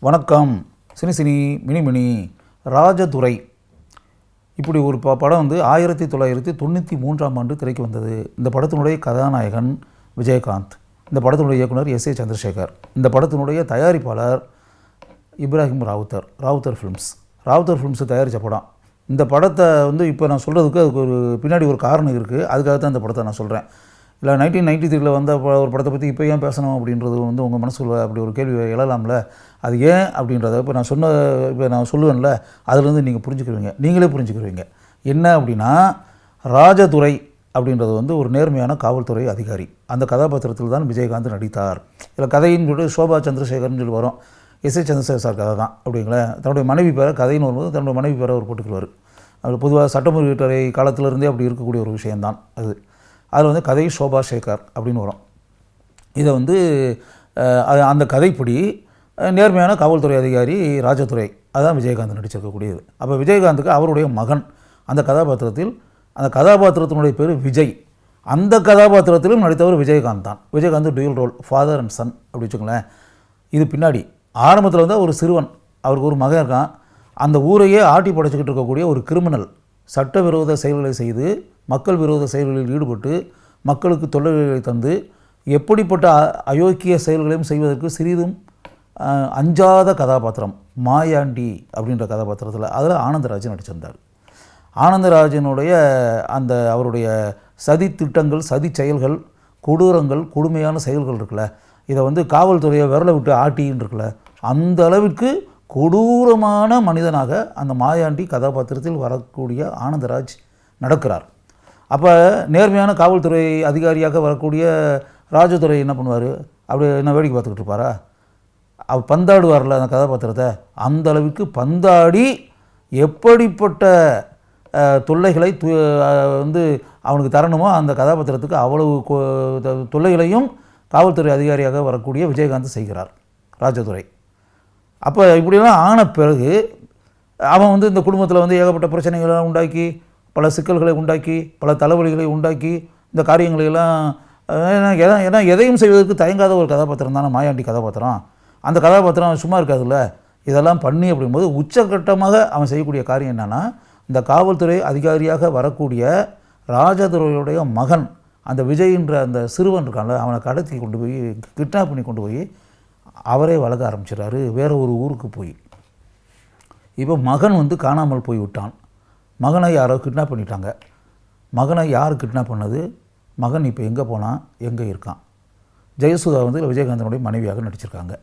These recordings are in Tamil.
வணக்கம். சினி சினி மினி மினி ராஜதுரை இப்படி ஒரு படம் வந்து 1993ஆம் ஆண்டு திரைக்கு வந்தது. இந்த படத்தினுடைய கதாநாயகன் விஜயகாந்த், இந்த படத்தினுடைய இயக்குனர் எஸ்.ஏ. சந்திரசேகர், இந்த படத்தினுடைய தயாரிப்பாளர் இப்ராஹிம் ராவுத்தர் ஃபிலிம்ஸ் தயாரித்த படம். இந்த படத்தை வந்து இப்போ நான் சொல்கிறதுக்கு அதுக்கு ஒரு பின்னாடி ஒரு காரணம் இருக்குது. அதுக்காக தான் இந்த படத்தை நான் சொல்கிறேன். இல்லை 1993 வந்த ஒரு படத்தை பற்றி இப்போ ஏன் பேசணும் அப்படின்றது வந்து உங்கள் மனசுக்குள்ள அப்படி ஒரு கேள்வி எழலாம்ல. அது ஏன் அப்படின்றத இப்போ நான் சொல்லுவேன்ல, அதுலேருந்து நீங்கள் நீங்களே புரிஞ்சுக்கிருவீங்க. என்ன அப்படின்னா, ராஜதுரை அப்படின்றது வந்து ஒரு நேர்மையான காவல்துறை அதிகாரி. அந்த கதாபாத்திரத்தில் தான் விஜயகாந்த் நடித்தார். இதில் கதைன்னு சொல்லிட்டு சோபா சந்திரசேகர்னு சொல்லி வரும். எஸ்.ஏ. சந்திரசேகர் சார் கதை தான் அப்படிங்களேன். தன்னுடைய மனைவி பேரை கதைன்னு வரும்போது தன்னுடைய மனைவி பேரை அவர் போட்டுக்குவார். அது பொதுவாக சட்டமுறை காலத்திலிருந்தே அப்படி இருக்கக்கூடிய ஒரு விஷயந்தான் அது. அதில் வந்து கதை சோபா சேகர் அப்படின்னு வரும். இதை வந்து அந்த கதைப்படி நேர்மையான காவல்துறை அதிகாரி ராஜதுரை, அதுதான் விஜயகாந்த் நடிச்சிருக்கக்கூடியது. அப்போ விஜயகாந்துக்கு அவருடைய மகன் அந்த கதாபாத்திரத்தினுடைய பேர் விஜய். அந்த கதாபாத்திரத்திலும் நடித்தவர் விஜயகாந்த் தான். Vijayakanth dual role, father and son அப்படி வச்சுக்கோங்களேன். இது பின்னாடி ஆரம்பத்தில் வந்து ஒரு சிறுவன், அவருக்கு ஒரு மகன் இருக்கான். அந்த ஊரையே ஆட்டி படைச்சிக்கிட்டு இருக்கக்கூடிய ஒரு கிரிமினல், சட்டவிரோத செயல்களை செய்து மக்கள் விரோத செயல்களில் ஈடுபட்டு மக்களுக்கு தொல்லைகளை தந்து எப்படிப்பட்ட அயோக்கிய செயல்களையும் செய்வதற்கு சிறிதும் அஞ்சாத கதாபாத்திரம் மாயாண்டி அப்படின்ற கதாபாத்திரத்தில். அதில் ஆனந்தராஜன் நடிச்சிருந்தார். ஆனந்தராஜனுடைய அந்த அவருடைய சதி திட்டங்கள், சதி செயல்கள், கொடூரங்கள், கொடுமையான செயல்கள் இருக்குல்ல, இதை வந்து காவல்துறையை விரலை விட்டு ஆட்டின்னு இருக்குல்ல, அந்த அளவிற்கு கொடூரமான மனிதனாக அந்த மாயாண்டி கதாபாத்திரத்தில் வரக்கூடிய ஆனந்தராஜ் நடக்கிறார். அப்போ நேர்மையான காவல்துறை அதிகாரியாக வரக்கூடிய ராஜதுரை என்ன பண்ணுவார்? அப்படி என்ன வேடிக்கை பார்த்துக்கிட்டு இருப்பாரா? அவர் பந்தாடுவார்ல அந்த கதாபாத்திரத்தை, அந்த அளவுக்கு பந்தாடி எப்படிப்பட்ட தொல்லைகளை வந்து அவனுக்கு தரணுமோ அந்த கதாபாத்திரத்துக்கு அவ்வளவு தொல்லைகளையும் காவல்துறை அதிகாரியாக வரக்கூடிய விஜயகாந்த் செய்கிறார் ராஜதுரை. அப்போ இப்படியெல்லாம் ஆன பிறகு அவன் வந்து இந்த குடும்பத்தில் வந்து ஏகப்பட்ட பிரச்சனைகளை உண்டாக்கி, பல சிக்கல்களை உண்டாக்கி, பல தலைவலிகளை உண்டாக்கி, இந்த காரியங்களையெல்லாம் ஏன்னா எதையும் செய்வதற்கு தயங்காத ஒரு கதாபாத்திரம் தானே மாயாண்டி கதாபாத்திரம். அந்த கதாபாத்திரம் சும்மா இருக்காதுல்ல. இதெல்லாம் பண்ணி அப்படிங்கும்போது உச்சகட்டமாக அவன் செய்யக்கூடிய காரியம் என்னென்னா, இந்த காவல்துறை அதிகாரியாக வரக்கூடிய ராஜதுரையுடைய மகன் அந்த விஜய்ன்ற அந்த சிறுவன் இருக்கான்ல, அவனை கடத்தி கொண்டு போய் கிட்னாப் பண்ணி கொண்டு போய் அவரே வளர்க்க ஆரம்பிச்சிடறாரு வேறு ஒரு ஊருக்கு போய். இப்போ மகன் வந்து காணாமல் போய் விட்டான். மகனை யாரோ கிட்னாப் பண்ணிட்டாங்க. மகனை யார் கிட்னாப் பண்ணது? மகன் இப்போ எங்கே போனான், எங்கே இருக்கான்? ஜெயசுதா வந்து விஜயகாந்தனுடைய மனைவியாக நடிச்சிருக்காங்க.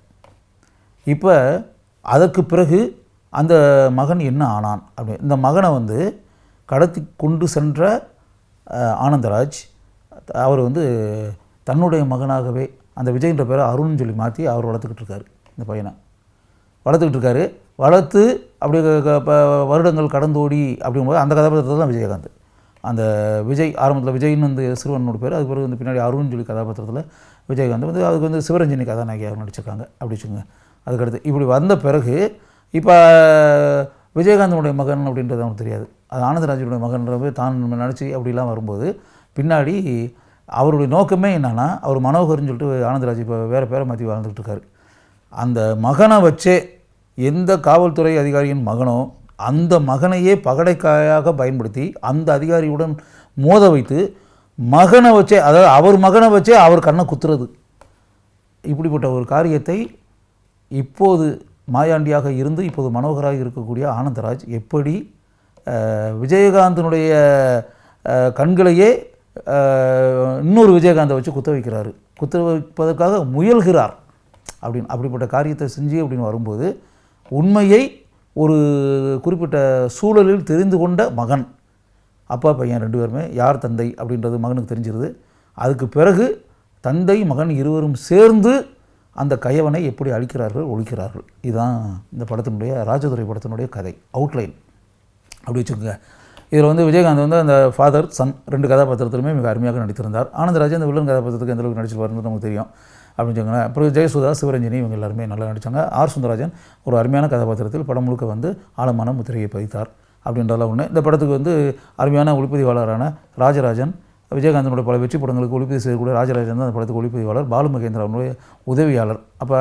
இப்போ அதற்கு பிறகு அந்த மகன் என்ன ஆனான் அப்படி, இந்த மகனை வந்து கடத்தி கொண்டு சென்ற ஆனந்தராஜ் அவர் வந்து தன்னுடைய மகனாகவே அந்த விஜய்ன்ற பேரை அருண்னு சொல்லி மாற்றி அவர் வளர்த்துக்கிட்டு இருக்காரு. இந்த பையனை வளர்த்துக்கிட்டு இருக்காரு. வளர்த்து அப்படி வருடங்கள் கடந்தோடி அப்படிங்கும்போது அந்த கதாபாத்திரத்தில் தான் விஜயகாந்த். அந்த விஜய் ஆரம்பத்தில் விஜய்னு வந்து சிறுவனோட பேர், அதுக்கு பிறகு வந்து பின்னாடி அருண்னு சொல்லி கதாபாத்திரத்தில் விஜயகாந்த் வந்து அதுக்கு வந்து சிவரஞ்சனி கதாநாயகியாக நடிச்சிருக்காங்க அப்படி வச்சுங்க. அதுக்கடுத்து இப்படி வந்த பிறகு இப்போ விஜயகாந்தனுடைய மகன் அப்படின்றது அவனுக்கு தெரியாது. அது ஆனந்தராஜனுடைய மகன்றவே தான் நினச்சி அப்படிலாம் வரும்போது பின்னாடி அவருடைய நோக்கமே என்னென்னா, அவர் மனோகர்னு சொல்லிட்டு ஆனந்தராஜ் இப்போ வேறு பேரை மாற்றி வாழ்ந்துக்கிட்டு இருக்காரு. அந்த மகனை வச்சே எந்த காவல்துறை அதிகாரியின் மகனோ அந்த மகனையே பகடைக்காயாக பயன்படுத்தி அந்த அதிகாரியுடன் மோத வைத்து மகனை வச்சே, அதாவது அவர் மகனை வச்சே அவர் கண்ணை குத்துறது, இப்படிப்பட்ட ஒரு காரியத்தை இப்போது மாயாண்டியாக இருந்து இப்போது மனோகராக இருக்கக்கூடிய ஆனந்தராஜ் எப்படி விஜயகாந்தனுடைய கண்களையே இன்னொரு விஜயகாந்தை வச்சு குத்த வைப்பதற்காக முயல்கிறார் அப்படிப்பட்ட காரியத்தை செஞ்சு அப்படின்னு வரும்போது உண்மையை ஒரு குறிப்பிட்ட சூழலில் தெரிந்து கொண்ட மகன், அப்பா பையன் ரெண்டு பேருமே யார் தந்தை அப்படின்றது மகனுக்கு தெரிஞ்சிருது. அதுக்கு பிறகு தந்தை மகன் இருவரும் சேர்ந்து அந்த கயவனை எப்படி ஒழிக்கிறார்கள். இதுதான் இந்த படத்தினுடைய ராஜதுரை படத்தினுடைய கதை அவுட்லைன் அப்படி வச்சுக்கோங்க. இதில் வந்து விஜயகாந்த் வந்து அந்த ஃபாதர் சன் ரெண்டு கதாபாத்திரத்திலுமே மிக அருமையாக நடித்திருந்தார். ஆனந்தராஜ் அந்த வில்லன் கதாபாத்திரத்துக்கு எந்த அளவுக்கு நடிச்சிருப்பாருன்னு நமக்கு தெரியும் அப்படின்னு வச்சுக்கோங்களேன். அப்புறம் ஜெயசுதா, சிவரஞ்சனி இவங்க எல்லாருமே நல்லா நடித்தாங்க. ஆர் சுந்தரராஜன் ஒரு அருமையான கதாபாத்திரத்தில் படம் முழுக்க வந்து ஆழமான முத்திரையை பதித்தார் அப்படின்றதெல்லாம் ஒன்று. இந்த படத்துக்கு வந்து அருமையான ஒளிப்பதிவாளரான ராஜராஜன் விஜயகாந்தனுடைய பல வெற்றி படங்களுக்கு ஒளிப்பதிவு செய்யக்கூடிய ராஜராஜன் தான் அந்த படத்துக்கு ஒளிப்பதிவாளர். பாலு மகேந்திராவுடைய உதவியாளர். அப்போ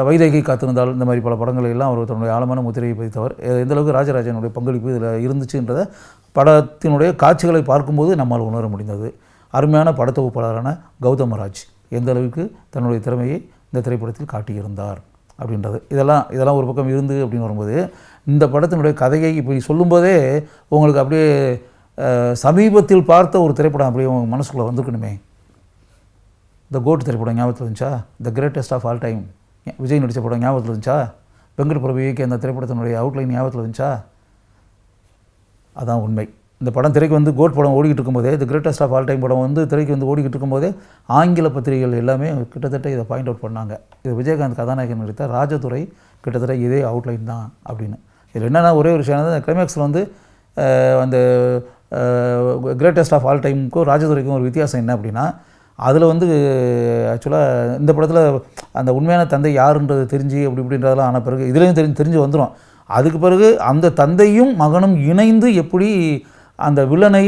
வைதேகி காத்திருந்தால் இந்த மாதிரி பல படங்கள் எல்லாம் அவர் தன்னுடைய ஆழமான முத்திரையை பதித்தவர். எந்தளவுக்கு ராஜராஜனுடைய பங்களிப்பு இதில் இருந்துச்சுன்றதை படத்தினுடைய காட்சிகளை பார்க்கும்போது நம்மால் உணர முடிந்தது. அருமையான படத்தொகுப்பாளரான கௌதமராஜ் எந்த அளவுக்கு தன்னுடைய திறமையை இந்த திரைப்படத்தில் காட்டியிருந்தார் அப்படின்றது. இதெல்லாம் ஒரு பக்கம் இருந்து அப்படின்னு வரும்போது இந்த படத்தினுடைய கதையை இப்படி சொல்லும்போதே உங்களுக்கு அப்படியே சமீபத்தில் பார்த்த ஒரு திரைப்படம் அப்படியே உங்கள் மனசுக்குள்ளே வந்துருக்கணுமே. த கோட் திரைப்படம் ஞாபகத்தில் இருந்துச்சா? The greatest of all time Vijay நடித்த படம் ஞாபகத்தில் இருந்துச்சா? வெங்கட் பிரபு இயக்கிய அந்த திரைப்படத்தினுடைய அவுட்லைன் ஞாபகத்தில் இருந்துச்சா? அதான் உண்மை. இந்த படம் திரைக்கு வந்து கோட் படம் ஓடிக்கிட்டு இருக்கும்போதே, the greatest of all time படம் வந்து திரைக்கு வந்து ஓடிக்கிட்டு இருக்கும்போதே ஆங்கில பத்திரிகைகள் எல்லாமே கிட்டத்தட்ட இதை பாயிண்ட் அவுட் பண்ணாங்க. இது விஜயகாந்த் கதாநாயகன் நடித்த ராஜதுரை கிட்டத்தட்ட இதே அவுட்லைன் தான் அப்படின்னு. இதில் என்னென்னா ஒரே ஒரு விஷயம், அந்த கிளைமேக்ஸில் வந்து அந்த கிரேட்டஸ்ட் ஆஃப் ஆல் டைமுக்கும் ராஜதுரைக்கும் ஒரு வித்தியாசம் என்ன அப்படின்னா, அதில் வந்து ஆக்சுவலாக இந்த படத்தில் அந்த உண்மையான தந்தை யாருன்றது தெரிஞ்சு அப்படி இப்படின்றதெல்லாம் ஆன பிறகு இதுலேயும் தெரிஞ்சு வந்துடும். அதுக்கு பிறகு அந்த தந்தையும் மகனும் இணைந்து எப்படி அந்த வில்லனை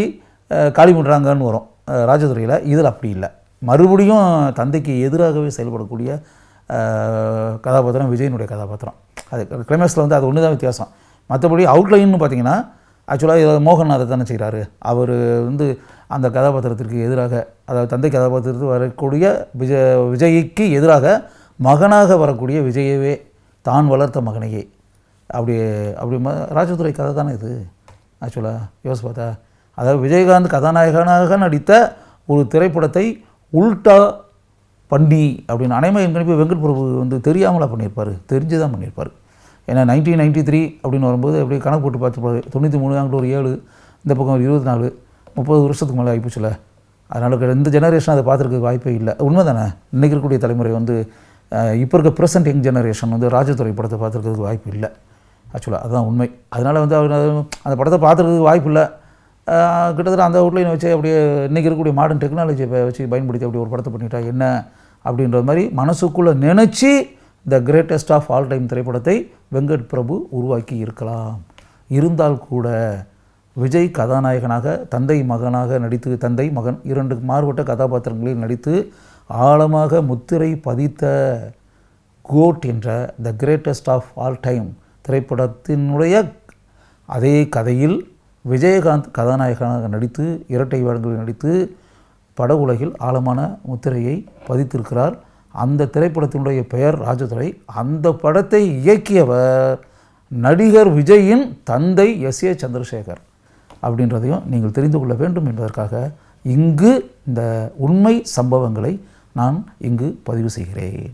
காலி பண்ணுறாங்கன்னு வரும் ராஜதுரையில். இதில் அப்படி இல்லை. மறுபடியும் தந்தைக்கு எதிராகவே செயல்படக்கூடிய கதாபாத்திரம் விஜயனுடைய கதாபாத்திரம். அது கிளைமேக்ஸில் வந்து அது ஒன்று தான் வித்தியாசம். மற்றபடி அவுட்லைன்னு பார்த்தீங்கன்னா ஆக்சுவலாக இதில் மோகன் அதை தானே செய்கிறாரு. அவர் வந்து அந்த கதாபாத்திரத்திற்கு எதிராக, அதாவது தந்தை கதாபாத்திரத்துக்கு வரக்கூடிய விஜய்க்கு எதிராக மகனாக வரக்கூடிய விஜயவே தான் வளர்த்த மகனையே அப்படி ராஜதுரை கதை தானே இது ஆக்சுவலாக யோசிச்சு பார்த்தா. அதாவது விஜயகாந்த் கதாநாயகனாக நடித்த ஒரு திரைப்படத்தை உல்டா பண்ணி அப்படின்னு அனைமையின் கணிப்பு வெங்கட் பிரபு வந்து தெரியாமலாக பண்ணியிருப்பார், தெரிஞ்சு தான் பண்ணியிருப்பார். ஏன்னா 1993 அப்படின்னு வரும்போது அப்படியே கணக்கு போட்டு பார்த்துப்பாரு. 93 அங்கிட்ட ஒரு 7, இந்த பக்கம் ஒரு 24, 30 வருஷத்துக்கு மேலே ஆகிப்போச்சுல. அதனால் இந்த ஜெனரேஷன் அதை பார்த்துருக்க வாய்ப்பே இல்லை. உண்மை தானே? இன்றைக்கி இருக்கக்கூடிய தலைமுறை வந்து இப்போ இருக்க ப்ரெசன்ட் யங் ஜெனரேஷன் வந்து ராஜதுரை படத்தை பார்த்துருக்கிறதுக்கு வாய்ப்பு இல்லை ஆக்சுவலாக. அதுதான் உண்மை. அதனால் வந்து அவர் அந்த படத்தை பார்த்துருக்கிறதுக்கு வாய்ப்பு இல்லை. கிட்டத்தட்ட அந்த அவுட்லைனை வச்சு அப்படியே இன்றைக்கி இருக்கக்கூடிய மாடர்ன் டெக்னாலஜியை வச்சு பயன்படுத்தி அப்படி ஒரு படத்தை பண்ணிட்டா என்ன அப்படின்ற மாதிரி மனசுக்குள்ளே நினச்சி the greatest of all time திரைப்படத்தை வெங்கட் பிரபு உருவாக்கி இருக்கலாம். இருந்தால் கூட விஜய் கதாநாயகனாக தந்தை மகனாக நடித்து, தந்தை மகன் 2 மாறுபட்ட கதாபாத்திரங்களில் நடித்து ஆழமாக முத்திரை பதித்த கோட் என்ற the greatest of all time திரைப்படத்தினுடைய அதே கதையில் விஜயகாந்த் கதாநாயகனாக நடித்து இரட்டை வேடங்களில் நடித்து பட உலகில் ஆழமான முத்திரையை பதித்திருக்கிறார். அந்த திரைப்படத்தினுடைய பெயர் ராஜதுரை. அந்த படத்தை இயக்கியவர் நடிகர் விஜயின் தந்தை எஸ்.ஏ. சந்திரசேகர் அப்படின்றதையும் நீங்கள் தெரிந்து கொள்ள வேண்டும் என்பதற்காக இங்கு இந்த உண்மை சம்பவங்களை நான் இங்கு பதிவு செய்கிறேன்.